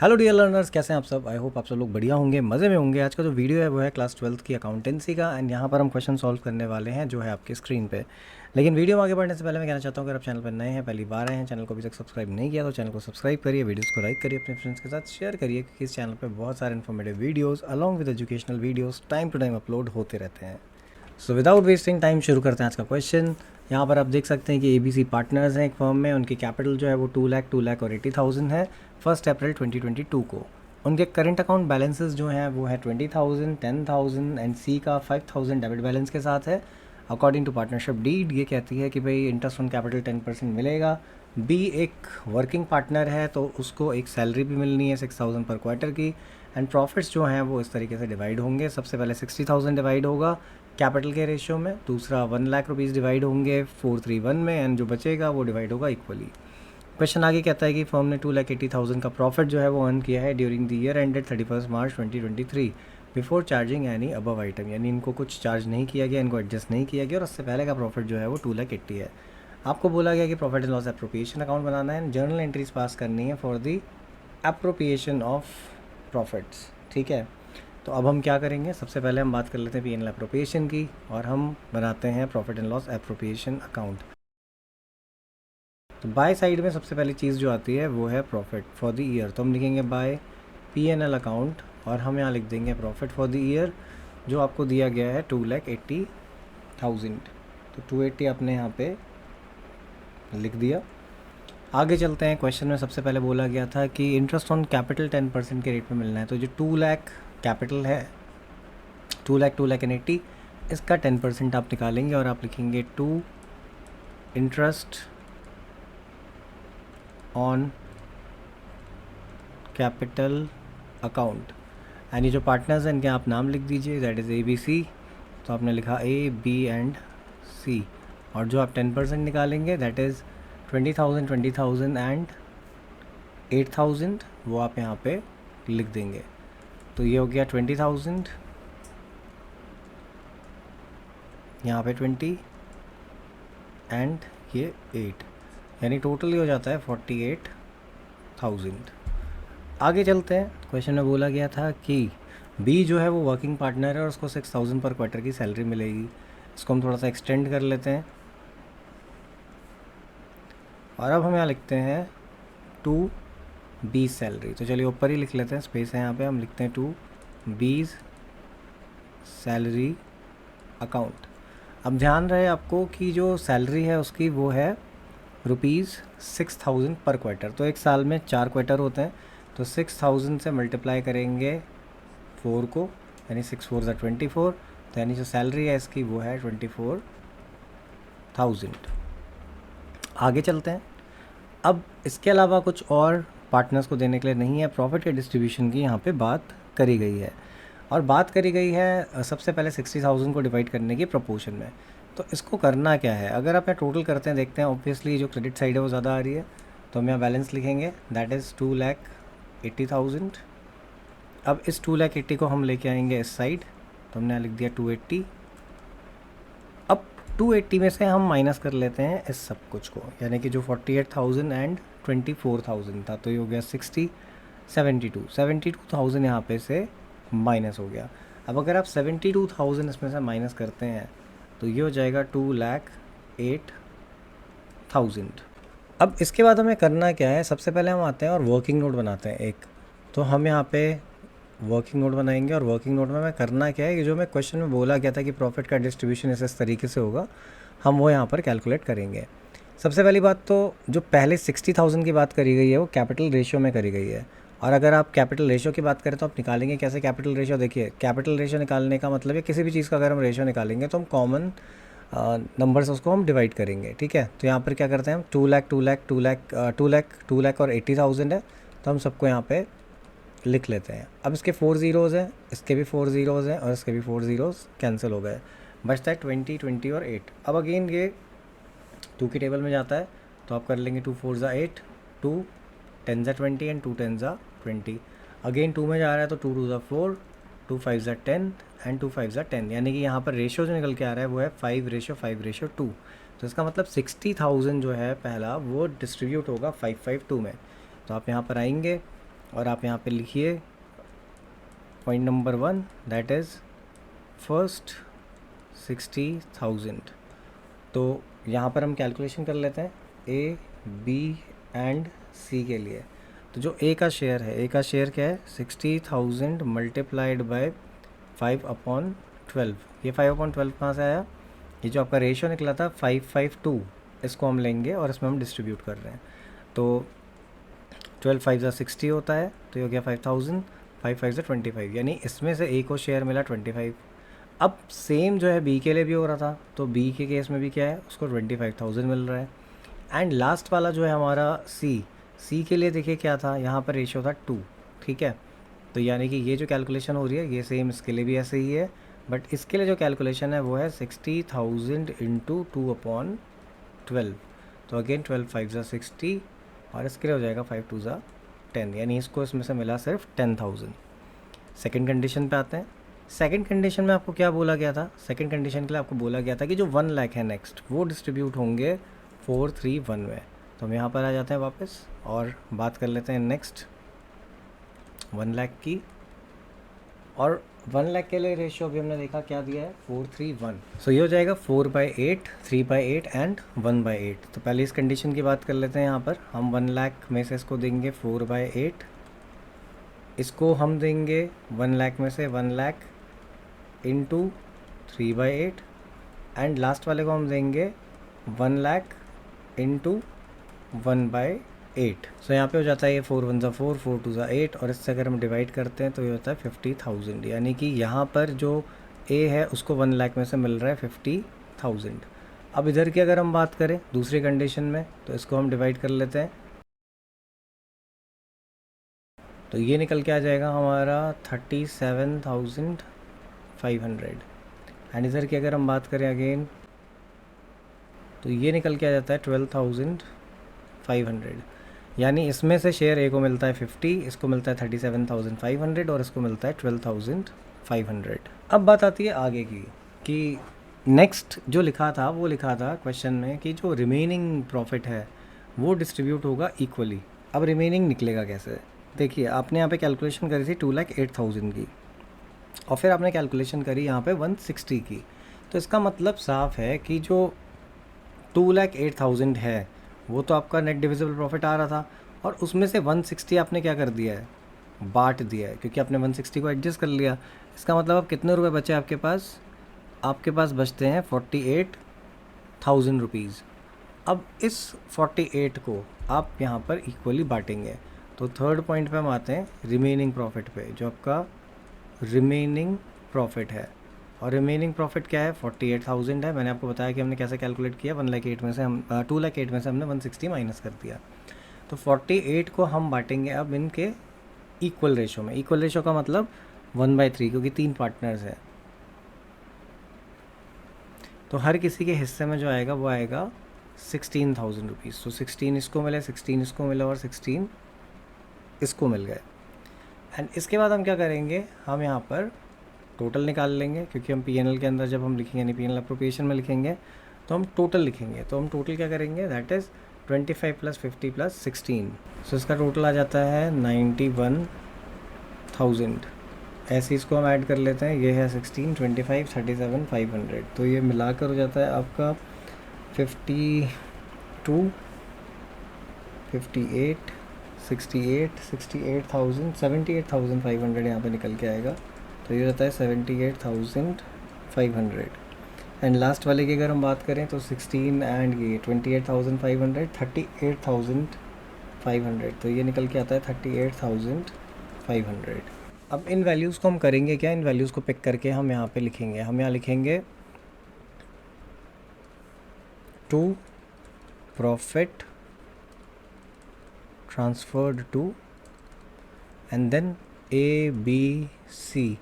Hello dear learners, कैसे हैं आप सब। आई होप आप सब लोग बढ़िया होंगे, मज़े में होंगे। आज का जो वीडियो है वो है क्लास 12th की अकाउंटेंसी का एंड यहाँ पर हम क्वेश्चन सॉल्व करने वाले हैं जो है आपकी स्क्रीन पे। लेकिन वीडियो में आगे बढ़ने से पहले मैं कहना चाहता हूँ, अगर आप चैनल पर नए हैं, पहली बार आए हैं, चैनल को अभी तक सब्सक्राइब नहीं किया तो चैनल को सब्सक्राइब करिए, वीडियोज़ को लाइक करिए, अपने फ्रेंड्स के साथ शेयर करिए, क्योंकि इस चैनल पर बहुत सारे informative videos along with educational videos time to time upload होते रहते हैं। सो विदाउट वेस्टिंग टाइम शुरू करते हैं आज का क्वेश्चन। यहाँ पर आप देख सकते हैं कि ABC पार्टनर्स हैं एक फर्म में, उनकी कैपिटल जो है वो 2 लाख और 80,000 है 1 अप्रैल 2022 को। उनके करंट अकाउंट बैलेंसेस जो हैं वो है 20,000, 10,000 एंड सी का 5,000 डेबिट बैलेंस के साथ है। अकॉर्डिंग टू पार्टनरशिप डीड ये कहती है कि भाई इंटरेस्ट ऑन कैपिटल 10% मिलेगा। बी एक वर्किंग पार्टनर है तो उसको एक सैलरी भी मिलनी है 6,000 पर क्वार्टर की। एंड प्रॉफिट्स जो हैं वो इस तरीके से डिवाइड होंगे। सबसे पहले 60,000 डिवाइड होगा कैपिटल के रेशियो में, दूसरा 1 लाख रुपीज़ डिवाइड होंगे 431 में, एंड जो बचेगा वो डिवाइड होगा इक्वली। क्वेश्चन आगे कहता है कि फर्म ने 2,80,000 का प्रॉफिट जो है वो अर्न किया है during the year ended 31 March 2023 before charging any above item, यानी इनको कुछ चार्ज नहीं किया गया, इनको एडजस्ट नहीं किया गया और उससे पहले का प्रॉफिट जो है वो 2,80,000 है। आपको बोला गया कि profit and loss appropriation account बनाना है, जर्नल एंट्रीज पास करनी है for the appropriation of profits. ठीक है, तो अब हम क्या करेंगे, सबसे पहले हम बात कर लेते हैं P&L एप्रोप्रिएशन की और हम बनाते हैं profit and loss appropriation account. तो बाय साइड में सबसे पहली चीज़ जो आती है वो है प्रॉफिट फॉर द ईयर, तो हम लिखेंगे बाय P&L अकाउंट और हम यहाँ लिख देंगे प्रॉफिट फॉर द ईयर जो आपको दिया गया है 2,80,000। तो 280 आपने यहाँ पे लिख दिया। आगे चलते हैं। क्वेश्चन में सबसे पहले बोला गया था कि इंटरेस्ट ऑन कैपिटल 10% के रेट पे मिलना है, तो जो 2 लाख कैपिटल है 2,80,000 इसका 10% आप निकालेंगे और आप लिखेंगे 2 interest on capital account. And ये जो पार्टनर्स हैं इनके आप नाम लिख दीजिए, दैट इज़ ABC। तो आपने लिखा A, B एंड C, और जो आप 10% निकालेंगे दैट इज़ 20,000, 20,000 एंड 8,000, वो आप यहाँ पे लिख देंगे। तो ये हो गया 20,000, यहाँ पे 20 एंड ये 8, यानी टोटल ही हो जाता है 48,000। आगे चलते हैं। क्वेश्चन में बोला गया था कि बी जो है वो वर्किंग पार्टनर है और उसको 6,000 पर क्वार्टर की सैलरी मिलेगी। इसको हम थोड़ा सा एक्सटेंड कर लेते हैं और अब हम यहाँ लिखते हैं 2B सैलरी। तो चलिए ऊपर ही लिख लेते हैं, स्पेस है यहाँ पे, हम लिखते हैं 2B सैलरी अकाउंट। अब ध्यान रहे आपको कि जो सैलरी है उसकी वो है ₹6,000 पर क्वार्टर। तो एक साल में 4 क्वार्टर होते हैं, तो 6,000 से मल्टीप्लाई करेंगे 4 को, यानी 6 4 ज़ा 24, तो यानी जो सैलरी है इसकी वो है 24,000। आगे चलते हैं। अब इसके अलावा कुछ और पार्टनर्स को देने के लिए नहीं है, प्रॉफिट के डिस्ट्रीब्यूशन की यहाँ पे बात करी गई है और बात करी गई है सबसे पहले 60,000 को डिवाइड करने की प्रपोर्शन में। तो इसको करना क्या है, अगर आप यहाँ टोटल करते हैं देखते हैं ऑब्वियसली जो क्रेडिट साइड है वो ज़्यादा आ रही है, तो हम यहाँ बैलेंस लिखेंगे दैट इज़ 2,80,000। अब इस 2,80,000 को हम लेके आएंगे इस साइड, तो हमने यहाँ लिख दिया 280। अब 280 में से हम माइनस कर लेते हैं इस सब कुछ को, यानी कि जो 48,000 एंड 24,000 था, तो ये हो गया 60, 72,000 यहाँ पे से माइनस हो गया। अब अगर आप 72,000 इसमें से माइनस करते हैं तो ये हो जाएगा 2,08,000। अब इसके बाद हमें करना क्या है, सबसे पहले हम आते हैं और वर्किंग नोट बनाते हैं एक। तो हम यहाँ पे वर्किंग नोट बनाएंगे और वर्किंग नोट में हमें करना क्या है कि जो मैं क्वेश्चन में बोला गया था कि प्रॉफिट का डिस्ट्रीब्यूशन इस तरीके से होगा, हम वो यहाँ पर कैलकुलेट करेंगे। सबसे पहली बात तो जो पहले 60,000 की बात करी गई है वो कैपिटल रेशियो में करी गई है, और अगर आप कैपिटल रेशियो की बात करें तो आप निकालेंगे कैसे कैपिटल रेशियो। देखिए कैपिटल रेशियो निकालने का मतलब है किसी भी चीज़ का अगर हम रेशियो निकालेंगे तो हम कॉमन नंबर से उसको हम डिवाइड करेंगे। ठीक है, तो यहाँ पर क्या करते हैं हम 2 लाख 2 लाख 2 लाख 2 लाख 2 लाख और 80,000 है, तो हम सबको यहाँ पे लिख लेते हैं। अब इसके 4 ज़ीरोज़ हैं, इसके भी 4 ज़ीरोज़ हैं और इसके भी 4 ज़ीरोज़ कैंसिल हो गए, बचता है 20 20 और 8। अब अगेन ये 2 की टेबल में जाता है, तो आप कर लेंगे 2 4 ज़ा 8, 2 10 ज़ा 20 एंड 2 10 ज़ा 20। अगेन 2 में जा रहा है तो 2 2 ज़ा 4, 2 5 ज़ा 10 एंड 2 5 ज़ा 10, यानी कि यहाँ पर रेशियो जो निकल के आ रहा है वो है 5:5:2। तो इसका मतलब 60,000 जो है पहला वो डिस्ट्रीब्यूट होगा 5:5:2 में। तो आप यहाँ पर आएंगे और आप यहाँ पे लिखिए point number 1 that is first 60,000। तो यहाँ पर हम कैलकुलेशन कर लेते हैं ए, बी एंड सी के लिए। तो जो ए का शेयर है, ए का शेयर क्या है 60,000 मल्टीप्लाइड बाय 5/12। ये 5/12 कहाँ से आया, ये जो आपका रेशियो निकला था 5/2, इसको हम लेंगे और इसमें हम डिस्ट्रीब्यूट कर रहे हैं। तो 12 5 ज़ा 60 होता है, तो ये हो गया 5,000, 5 5 ज़ा 25, यानी इसमें से ए को शेयर मिला 25। अब सेम जो है बी के लिए भी हो रहा था, तो बी के केस में भी क्या है, उसको 25,000 मिल रहा है। एंड लास्ट वाला जो है हमारा सी के लिए देखिए क्या था, यहाँ पर रेशियो था 2, ठीक है। तो यानी कि ये जो कैलकुलेशन हो रही है ये सेम इसके लिए भी ऐसे ही है, बट इसके लिए जो कैलकुलेशन है वो है 60,000 इंटू 2/12। तो अगेन 12 5 ज़ा 60 और इसके लिए हो जाएगा 5 2 ज़ा 10, यानी इसको इसमें से मिला सिर्फ 10,000। सेकेंड कंडीशन पे आते हैं। सेकेंड कंडीशन में आपको क्या बोला गया था, सेकेंड कंडीशन के लिए आपको बोला गया था कि जो 1 लाख है नेक्स्ट, वो डिस्ट्रीब्यूट होंगे 4 3 1 में। तो हम यहाँ पर आ जाते हैं वापस और बात कर लेते हैं नेक्स्ट 1 लाख की। और 1 लाख के लिए रेशियो भी हमने देखा क्या दिया है 4 3 1। सो ये हो जाएगा 4/8, 3/8 एंड 1/8। तो पहले इस कंडीशन की बात कर लेते हैं। यहाँ पर हम 1 लाख में से इसको देंगे 4/8, इसको हम देंगे 1 लाख में से 1 लाख इंटू 3/8 एंड लास्ट वाले को हम देंगे 1 लाख इंटू 1/8। सो यहाँ पे हो जाता है ये 4 1 ज़ा 4, 4 2 ज़ा 8, और इससे अगर हम डिवाइड करते हैं तो ये होता है 50,000। यानी कि यहाँ पर जो ए है उसको 1 लाख में से मिल रहा है 50,000। अब इधर की अगर हम बात करें दूसरी कंडीशन में, तो इसको हम डिवाइड कर लेते हैं, तो ये निकल के आ जाएगा हमारा 37,500। एंड इधर की अगर हम बात करें अगेन, तो ये निकल के आ जाता है 12,500। यानी इसमें से शेयर ए को मिलता है 50, इसको मिलता है 37,500 और इसको मिलता है 12,500। अब बात आती है आगे की कि नेक्स्ट जो लिखा था वो लिखा था क्वेश्चन में कि जो रिमेनिंग प्रॉफिट है वो डिस्ट्रीब्यूट होगा इक्वली। अब रिमेनिंग निकलेगा कैसे, देखिए आपने यहाँ पे कैलकुलेशन करी थी 2,08,000 की, और फिर आपने कैलकुलेशन करी यहाँ पे 160 की। तो इसका मतलब साफ है कि जो 2,08,000 है वो तो आपका नेट डिविजिबल प्रॉफिट आ रहा था, और उसमें से 160 आपने क्या कर दिया है, बांट दिया है, क्योंकि आपने 160 को एडजस्ट कर लिया। इसका मतलब अब कितने रुपए बचे आपके पास, आपके पास बचते हैं 48,000 रुपीज़। अब इस 48 को आप यहाँ पर इक्वली बांटेंगे। तो थर्ड पॉइंट पे हम आते हैं रिमेनिंग प्रॉफिट पे, जो आपका रिमेनिंग प्रॉफिट है। और रिमेनिंग प्रॉफिट क्या है 48,000 है। मैंने आपको बताया कि हमने कैसे कैलकुलेट किया, 1,08,000 में से हम 2,08,000 में से हमने 160 माइनस कर दिया। तो 48 को हम बांटेंगे अब इनके इक्वल रेशो में। इक्वल रेशो का मतलब 1/3, क्योंकि 3 पार्टनर्स हैं, तो हर किसी के हिस्से में जो आएगा वो आएगा 16,000 रुपीज़। तो 16 इसको मिले, 16 इसको मिले और 16 इसको मिल गए। एंड इसके बाद हम क्या करेंगे, हम यहाँ पर टोटल निकाल लेंगे, क्योंकि हम पीएनएल के अंदर जब हम लिखेंगे, यानी पीएनएल अप्रोप्रिएशन में लिखेंगे तो हम टोटल लिखेंगे। तो हम टोटल क्या करेंगे, दैट इज़ 25 + 50 + 16। सो इसका टोटल आ जाता है 91,000। ऐसे इसको हम ऐड कर लेते हैं, ये है 16, 25, 37, 500। तो ये मिलाकर हो जाता है आपका 52, 58, 68, 68,000, 78,500 यहाँ पे निकल के आएगा। तो ये रहता है 78,500। एंड लास्ट वाले की अगर हम बात करें तो 16 एंड ये 28,500, 38,500। तो ये निकल के आता है 38,500। अब इन वैल्यूज़ को हम करेंगे क्या, इन वैल्यूज़ को पिक करके हम यहाँ पे लिखेंगे। हम यहाँ लिखेंगे to profit transferred to, and then A B C,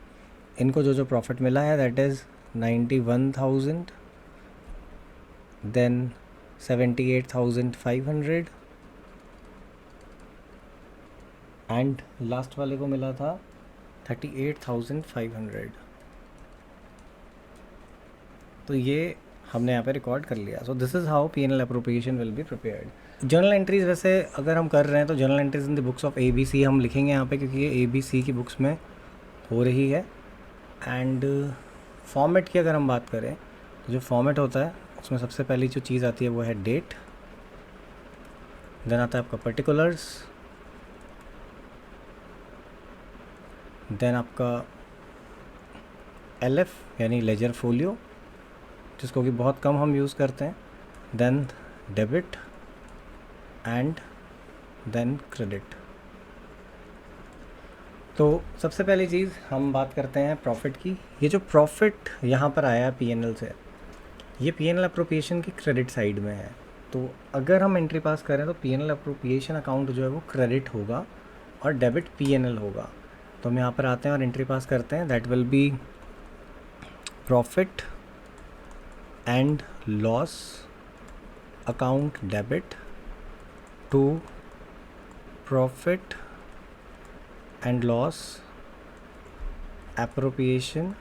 इनको जो जो प्रॉफिट मिला है that is 91,000, then 78,500 and last वाले को मिला था 38,500। तो ये हमने यहाँ पे रिकॉर्ड कर लिया। So this is how P&L appropriation will be prepared. Journal entries वैसे अगर हम कर रहे हैं तो journal entries in the books of ABC हम लिखेंगे यहाँ पे, क्योंकि ये ABC की बुक्स में हो रही है। एंड फॉर्मेट की अगर हम बात करें तो जो फॉर्मेट होता है उसमें सबसे पहली जो चीज़ आती है वो है डेट, देन आता है आपका पर्टिकुलर्स, देन आपका LF यानी लेजर फोलियो, जिसको कि बहुत कम हम यूज़ करते हैं, then debit and then credit. तो सबसे पहली चीज़ हम बात करते हैं प्रॉफिट की। ये जो प्रॉफिट यहाँ पर आया है P&L से, ये P&L अप्रोप्रिएशन की क्रेडिट साइड में है। तो अगर हम एंट्री पास करें तो P&L अप्रोप्रिएशन अकाउंट जो है वो क्रेडिट होगा और डेबिट P&L होगा। तो हम यहाँ पर आते हैं और एंट्री पास करते हैं। That will be profit and loss account debit to profit and loss appropriation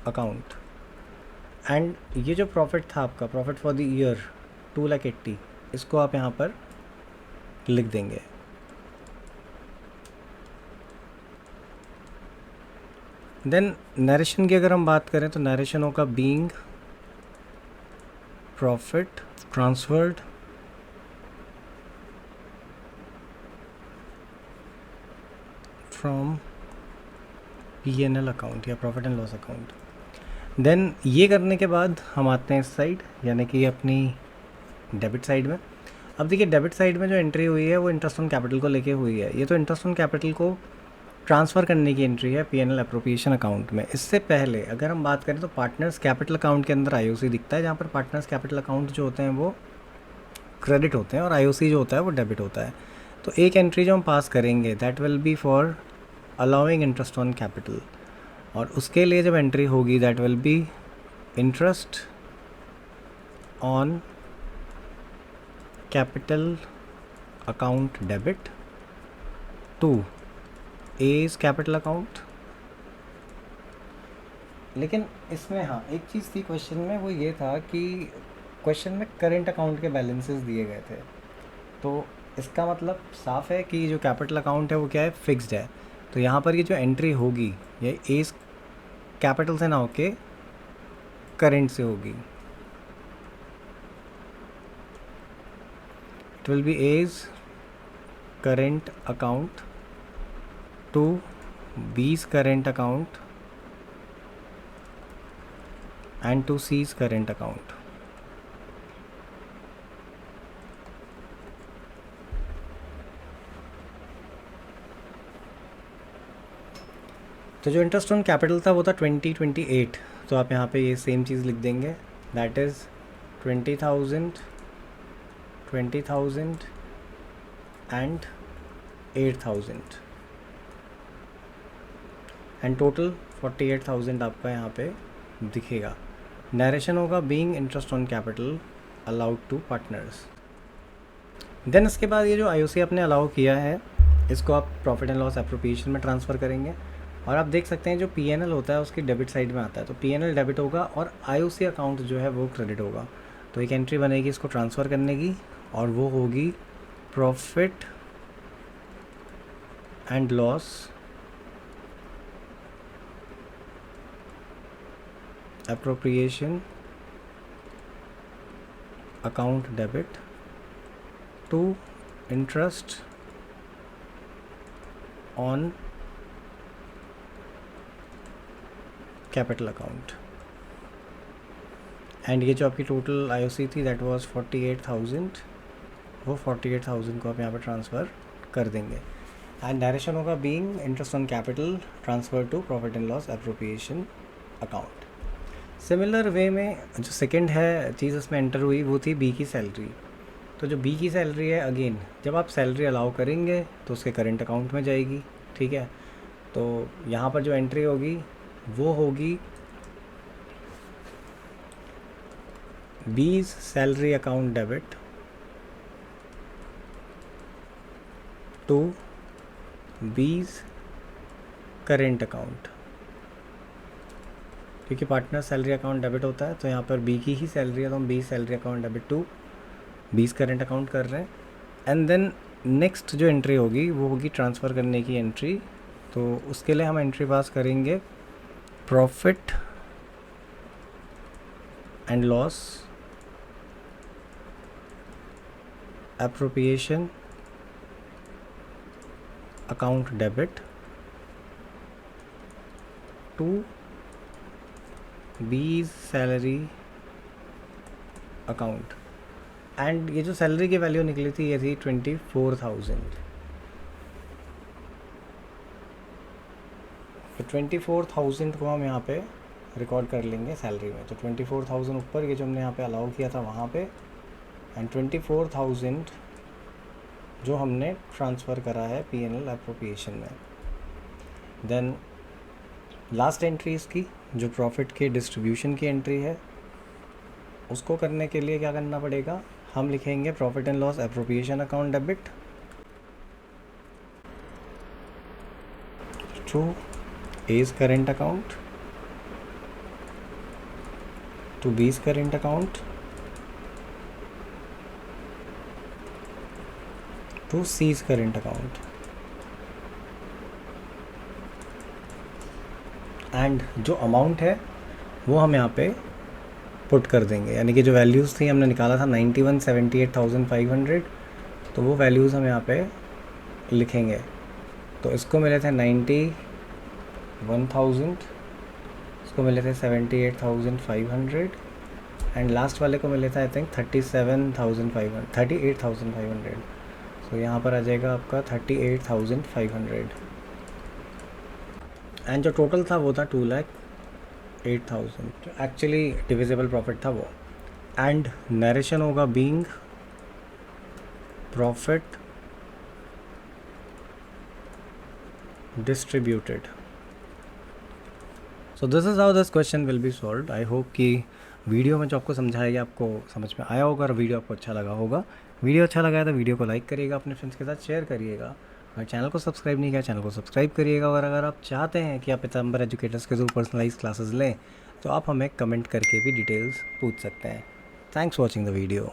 account. And ये जो प्रॉफिट था आपका, प्रॉफिट फॉर द ईयर 2,80,000, इसको आप यहाँ पर लिख देंगे। देन नरेशन की अगर हम बात करें तो नरेशन होगा being profit transferred from P&L account या profit and loss account. Then ये करने के बाद हम आते हैं इस साइड, यानी कि अपनी डेबिट साइड में। अब देखिए डेबिट साइड में जो एंट्री हुई है वो इंटरेस्ट ऑन कैपिटल को लेके हुई है। ये तो इंटरेस्ट ऑन कैपिटल को ट्रांसफ़र करने की एंट्री है P&L अप्रोप्रिएशन अकाउंट में। इससे पहले अगर हम बात करें तो पार्टनर्स कैपिटल अकाउंट के अंदर IOC दिखता है, जहाँ पर पार्टनर्स कैपिटल अकाउंट जो होते हैं वो क्रेडिट होते हैं और IOC जो होता है वो डेबिट होता है। तो एक एंट्री जो हम पास करेंगे that will be for allowing interest on capital, और उसके लिए जब एंट्री होगी that will be interest on capital account debit to as capital account. लेकिन इसमें हाँ एक चीज़ थी क्वेश्चन में, वो ये था कि क्वेश्चन में करेंट अकाउंट के बैलेंसेस दिए गए थे। तो इसका मतलब साफ है कि जो कैपिटल अकाउंट है वो क्या है, फिक्स्ड है। तो यहाँ पर ये जो एंट्री होगी ये एज कैपिटल से ना होके करेंट से होगी। It will be as current account to B's current account and to C's current account। तो जो इंटरेस्ट ऑन कैपिटल था वो था 2028। तो आप यहाँ पे ये सेम चीज़ लिख देंगे, that is 20,000 and 8,000 and total 48,000 आपका यहाँ पे दिखेगा। नरेशन होगा being interest on capital allowed to partners. Then इसके बाद ये जो IOC आपने अलाउ किया है इसको आप प्रॉफिट एंड लॉस एप्रोप्रिएशन में ट्रांसफ़र करेंगे, और आप देख सकते हैं जो P&L होता है उसकी डेबिट साइड में आता है। तो P&L डेबिट होगा और IOC अकाउंट जो है वो क्रेडिट होगा। तो एक एंट्री बनेगी इसको ट्रांसफ़र करने की, और वो होगी profit and loss appropriation account debit to interest on capital account. And ये जो आपकी टोटल IOC थी दैट वाज 48,000, वो 48,000 को आप यहाँ पर ट्रांसफ़र कर देंगे। एंड डायरेक्शन होगा being interest on capital transfer to profit and loss appropriation account. Similar way में जो सेकंड है चीज़ इसमें एंटर हुई वो थी B की सैलरी। तो जो B की सैलरी है अगेन जब आप सैलरी अलाउ करेंगे तो उसके करेंट अकाउंट में जाएगी, ठीक है। तो यहाँ पर जो एंट्री होगी वो होगी B's salary account debit to B's current account. क्योंकि पार्टनर सैलरी अकाउंट डेबिट होता है, तो यहाँ पर बी की ही सैलरी है, तो हम 20 salary account debit to 20 current account कर रहे हैं। एंड देन नेक्स्ट जो एंट्री होगी वो होगी ट्रांसफ़र करने की एंट्री। तो उसके लिए हम एंट्री पास करेंगे profit and loss appropriation account debit to 20 salary account. And ये जो सैलरी की वैल्यू निकली थी ये थी 24,000। तो 24,000 को हम यहाँ पे रिकॉर्ड कर लेंगे सैलरी में। तो 24,000 ऊपर ये जो हमने यहाँ पे अलाउ किया था वहाँ पे, एंड 24,000 जो हमने ट्रांसफ़र करा है P&L एप्रोप्रिएशन में। देन लास्ट एंट्री इसकी जो प्रॉफिट के डिस्ट्रीब्यूशन की एंट्री है, उसको करने के लिए क्या करना पड़ेगा, हम लिखेंगे profit and loss appropriation account debit to A's current account to B's current account to C's current account. And जो अमाउंट है वो हम यहाँ पे पुट कर देंगे, यानी कि जो वैल्यूज़ थी हमने निकाला था 91,78,500, तो वो वैल्यूज़ हम यहाँ पे लिखेंगे। तो इसको मिले थे 91,000, इसको मिले थे 78,500 एंड लास्ट वाले को मिले थे आई थिंक 38,500। सो यहाँ पर आ जाएगा आपका 38,500 एंड जो टोटल था वो था 2,08,000, जो एक्चुअली डिविजिबल प्रॉफिट था वो। एंड नरेशन होगा being profit distributed. So this is how this question will be solved. I hope कि वीडियो में जो आपको समझाया गया आपको समझ में आया होगा और वीडियो आपको अच्छा लगा होगा। वीडियो अच्छा लगा है तो वीडियो को लाइक करिएगा, अपने फ्रेंड्स के साथ शेयर करिएगा, और चैनल को सब्सक्राइब नहीं किया चैनल को सब्सक्राइब करिएगा। और अगर आप चाहते हैं कि आप पीताम्बर एजुकेटर्स के थ्रू पर्सनलाइज क्लासेस लें तो आप हमें कमेंट करके भी डिटेल्स पूछ सकते हैं। Thanks for watching the video.